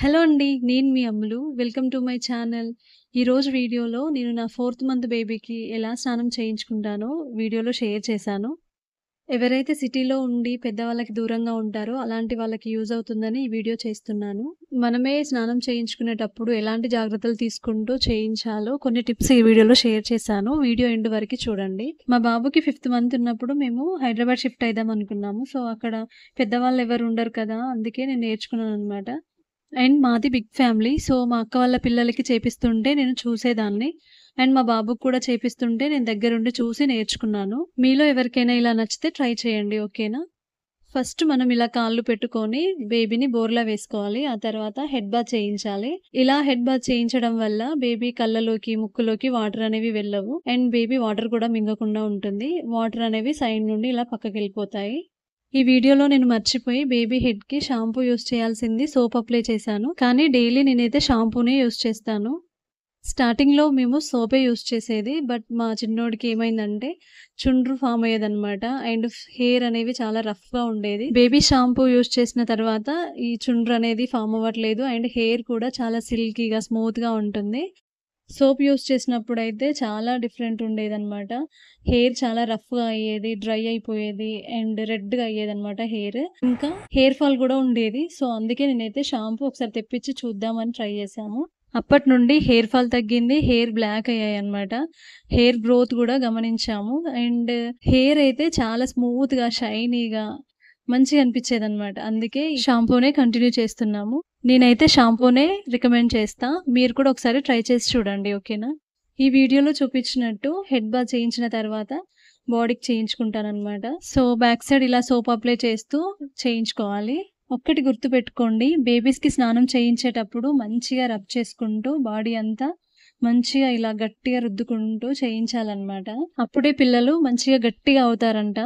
Hello అండి. నేను మీ Ammulu. Welcome to my channel. ఈరోజు వీడియోలో నేను నా 4థ్ మంత్ బేబీకి ఎలా స్నానం చేయించుకుంటానో వీడియోలో షేర్ చేశాను. ఎవరైతే సిటీలో ఉండి పెద్దవాళ్ళకి దూరంగా ఉంటారో అలాంటి వాళ్ళకి యూజ్ అవుతుందని ఈ వీడియో చేస్తున్నాను. మనమే స్నానం చేయించుకునేటప్పుడు ఎలాంటి జాగ్రత్తలు తీసుకుంటూ చేయించాలో కొన్ని టిప్స్ ఈ వీడియోలో షేర్ చేశాను. వీడియో ఎండ్ వరకు చూడండి. మా బాబుకి 5థ్ మంత్ ఉన్నప్పుడు మేము హైదరాబాద్ షిఫ్ట్ అయిదాం అనుకున్నాము. సో, అక్కడ పెద్దవాళ్ళు ఎవరు ఉండరు కదా! అందుకే నేను నేర్చుకున్నాననమాట. అండ్ మాది బిగ్ ఫ్యామిలీ. సో, మా అక్క వాళ్ళ పిల్లలకి చేపిస్తుంటే నేను చూసేదాన్ని. అండ్ మా బాబుకి కూడా చేపిస్తుంటే నేను దగ్గరుండి చూసి నేర్చుకున్నాను. మీలో ఎవరికైనా ఇలా నచ్చితే ట్రై చేయండి. ఓకేనా? ఫస్ట్ మనం ఇలా కాళ్ళు పెట్టుకొని బేబీని బోర్లా వేసుకోవాలి. ఆ తర్వాత హెడ్ బాత్ చేయించాలి. ఇలా హెడ్ బాత్ చేయించడం వల్ల బేబీ కళ్ళలోకి, ముక్కులోకి వాటర్ అనేవి వెళ్ళవు. అండ్ బేబీ వాటర్ కూడా మింగకుండా ఉంటుంది. వాటర్ అనేవి సైడ్ నుండి ఇలా పక్కకెళ్ళిపోతాయి. ఈ వీడియోలో నేను మర్చిపోయి బేబీ హెడ్‌కి షాంపూ యూజ్ చేయాల్సింది సోప్ అప్లై చేశాను. కానీ డైలీ నేనైతే షాంపూనే యూజ్ చేస్తాను. స్టార్టింగ్‌లో మేము సోపే యూజ్ చేసేది. బట్ మా చిన్నోడికి ఏమైందంటే చుండ్రు ఫార్మ్ అయ్యేదనమాట. అండ్ హెయిర్ అనేవి చాలా రఫ్‌గా ఉండేది. బేబీ షాంపూ యూజ్ చేసిన తర్వాత ఈ చుండ్రు అనేది ఫార్మ్ అవ్వట్లేదు. అండ్ హెయిర్ కూడా చాలా సిల్కీగా, స్మూత్‌గా ఉంటుంది. సోప్ యూజ్ చేసినప్పుడైతే చాలా డిఫరెంట్ ఉండేదనమాట. హెయిర్ చాలా రఫ్‌గా అయ్యేది, డ్రై అయిపోయేది అండ్ రెడ్‌గా అయ్యేదనమాట హెయిర్. ఇంకా హెయిర్ ఫాల్ కూడా ఉండేది. సో, అందుకే నేనైతే షాంపూ ఒకసారి తెప్పించి చూద్దామని ట్రై చేశాము. అప్పటి నుండి హెయిర్ ఫాల్ తగ్గింది. హెయిర్ బ్లాక్ అయ్యాయన్నమాట. హెయిర్ గ్రోత్ కూడా గమనించాము. అండ్ హెయిర్ అయితే చాలా స్మూత్‌గా, షైనీగా మంచిగా అనిపించేదనమాట. అందుకే ఈ షాంపూనే కంటిన్యూ చేస్తున్నాము. నేనైతే షాంపూనే రికమెండ్ చేస్తా. మీరు కూడా ఒకసారి ట్రై చేసి చూడండి. ఓకేనా? ఈ వీడియోలో చూపించినట్టు హెడ్ బాత్ చేయించిన తర్వాత బాడీకి చేయించుకుంటాననమాట. సో, బ్యాక్ సైడ్ ఇలా సోప్ అప్లై చేస్తూ చేయించుకోవాలి. ఒక్కటి గుర్తుపెట్టుకోండి, బేబీస్‌కి స్నానం చేయించేటప్పుడు మంచిగా రబ్ చేసుకుంటూ బాడీ అంతా మంచిగా ఇలా గట్టిగా రుద్దుకుంటూ చేయించాలన్నమాట. అప్పుడే పిల్లలు మంచిగా గట్టిగా అవుతారంట.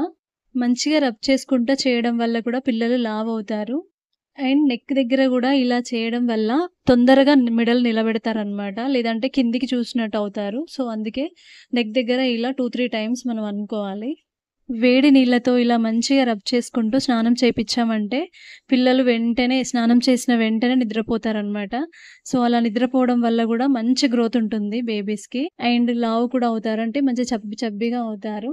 మంచిగా రబ్ చేసుకుంటూ చేయడం వల్ల కూడా పిల్లలు లావవుతారు. అండ్ నెక్ దగ్గర గూడా ఇలా చేయడం వల్ల తొందరగా మెడలు నిలబెడతారనమాట. లేదంటే కిందికి చూసినట్టు అవుతారు. సో, అందుకే నెక్ దగ్గర ఇలా 2, 3 టైమ్స్ మనం అనుకోవాలి. వేడి నీళ్ళతో ఇలా మంచిగా రబ్ చేసుకుంటూ స్నానం చేపిచ్చామంటే పిల్లలు వెంటనే స్నానం చేసిన వెంటనే నిద్రపోతారనమాట. సో, అలా నిద్రపోవడం వల్ల గూడా మంచి గ్రోత్ ఉంటుంది బేబీస్‌కి. అండ్ లావు కూడా అవుతారు. అంటే మంచిగా చబ్బీగా అవుతారు.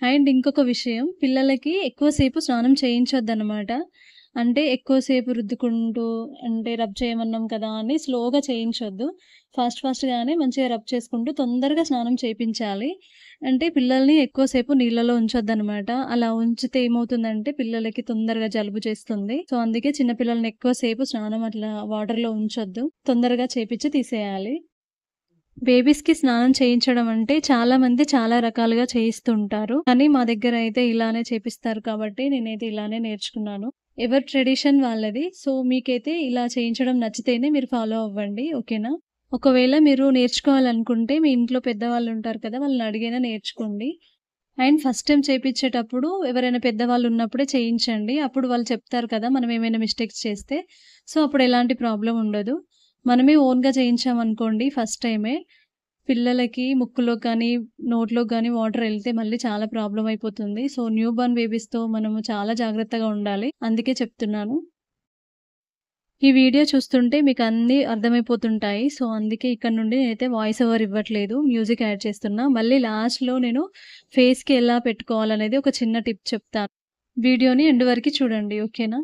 అండ్ ఇంకొక విషయం, పిల్లలకి ఎక్కువ సేపు స్నానం చేయించొద్దనమాట. అంటే ఎక్కువ సేపు రుద్దుకుంటూ అంటే రబ్ చేయమన్నాం కదా అని స్లోగా చేయించొద్దు. ఫాస్ట్‌గానే మంచిగా రబ్ చేసుకుంటూ తొందరగా స్నానం చేపించాలి. అంటే పిల్లల్ని ఎక్కువ సేపు నీళ్ళలో ఉంచొద్దనమాట. అలా ఉంచితే ఏమవుతుందంటే పిల్లలకి తొందరగా జలుబు చేస్తుంది. సో, అందుకే చిన్న పిల్లల్ని ఎక్కువ సేపు స్నానం అట్లా వాటర్‌లో ఉంచొద్దు. తొందరగా చేపిచ్చి తీసేయాలి. బేబీస్‌కి స్నానం చేయించడం అంటే చాలామంది చాలా రకాలుగా చేయిస్తుంటారు. కానీ మా దగ్గర అయితే ఇలానే చేపిస్తారు కాబట్టి నేనైతే ఇలానే నేర్చుకున్నాను. ఎవరి ట్రెడిషన్ వాళ్ళది. సో, మీకైతే ఇలా చేయించడం నచ్చితేనే మీరు ఫాలో అవ్వండి. ఓకేనా? ఒకవేళ మీరు నేర్చుకోవాలనుకుంటే మీ ఇంట్లో పెద్దవాళ్ళు ఉంటారు కదా! వాళ్ళని అడిగైనా నేర్చుకోండి. అండ్ ఫస్ట్ టైమ్ చేపిచ్చేటప్పుడు ఎవరైనా పెద్దవాళ్ళు ఉన్నప్పుడే చేయించండి. అప్పుడు వాళ్ళు చెప్తారు కదా! మనం ఏమైనా మిస్టేక్స్ చేస్తే. సో, అప్పుడు ఎలాంటి ప్రాబ్లమ్ ఉండదు. మనమే ఓన్‌గా చేయించామనుకోండి ఫస్ట్ టైమే, పిల్లలకి ముక్కులో కానీ, నోట్లో గానీ వాటర్ ఎళ్తే మళ్ళీ చాలా ప్రాబ్లమ్ అయిపోతుంది. సో, న్యూ బోర్న్ బేబీస్‌తో మనము చాలా జాగ్రత్తగా ఉండాలి. అందుకే చెప్తున్నాను. ఈ వీడియో చూస్తుంటే మీకన్నీ అర్థమైపోతుంటాయి. సో, అందుకే ఇక్కడ నుండి నేనైతే వాయిస్ ఓవర్ ఇవ్వట్లేదు. మ్యూజిక్ యాడ్ చేస్తున్నా. మళ్ళీ లాస్ట్‌లో నేను ఫేస్‌కి ఎలా పెట్టుకోవాలనేది ఒక చిన్న టిప్ చెప్తాను. వీడియోని ఎండ్ వరకు చూడండి. ఓకేనా?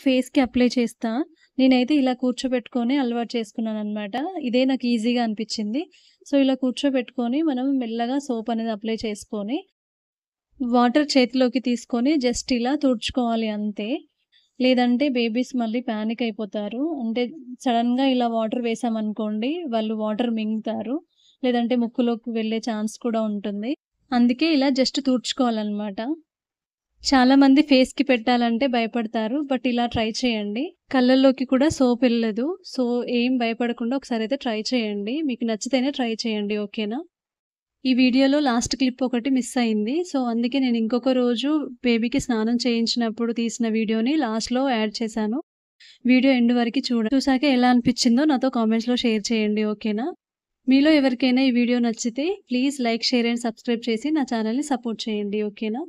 ఫేస్‌కి అప్లై చేస్తా. నేనైతే ఇలా కూర్చోబెట్టుకొని అలవాటు చేసుకున్నాననమాట. ఇదే నాకు ఈజీగా అనిపిచ్చింది. సో, ఇలా కూర్చోబెట్టుకొని మనం మెల్లగా సోప్ అనేది అప్లై చేసుకొని, వాటర్ చేతిలోకి తీసుకొని జస్ట్ ఇలా తుడుచుకోవాలి అంతే. లేదంటే బేబీస్ మళ్ళీ పానిక్ అయిపోతారు. అంటే సడెన్‌గా ఇలా వాటర్ వేసామనుకోండి, వాళ్ళు వాటర్ మింగుతారు. లేదంటే ముక్కులోకి వెళ్ళే ఛాన్స్ కూడా ఉంటుంది. అందుకే ఇలా జస్ట్ తుడుచుకోవాలనమాట. చాలామంది ఫేస్‌కి పెట్టాలంటే భయపడతారు. బట్ ఇలా ట్రై చేయండి. కళ్ళల్లోకి కూడా సోప్ ఎళ్ళదు. సో, ఏం భయపడకుండా ఒకసారైతే ట్రై చేయండి. మీకు నచ్చితేనే ట్రై చేయండి. ఓకేనా? ఈ వీడియోలో లాస్ట్ క్లిప్ ఒకటి మిస్ అయింది. సో, అందుకే నేను ఇంకొక రోజు బేబీకి స్నానం చేయించినప్పుడు తీసిన వీడియోని లాస్ట్‌లో యాడ్ చేశాను. వీడియో ఎండ్ వరకి చూసాక ఎలా అనిపిచ్చిందో నాతో కామెంట్స్‌లో షేర్ చేయండి. ఓకేనా? మీలో ఎవరికైనా ఈ వీడియో నచ్చితే please like, share and subscribe చేసి నా ఛానల్‌ని సపోర్ట్ చేయండి. ఓకేనా?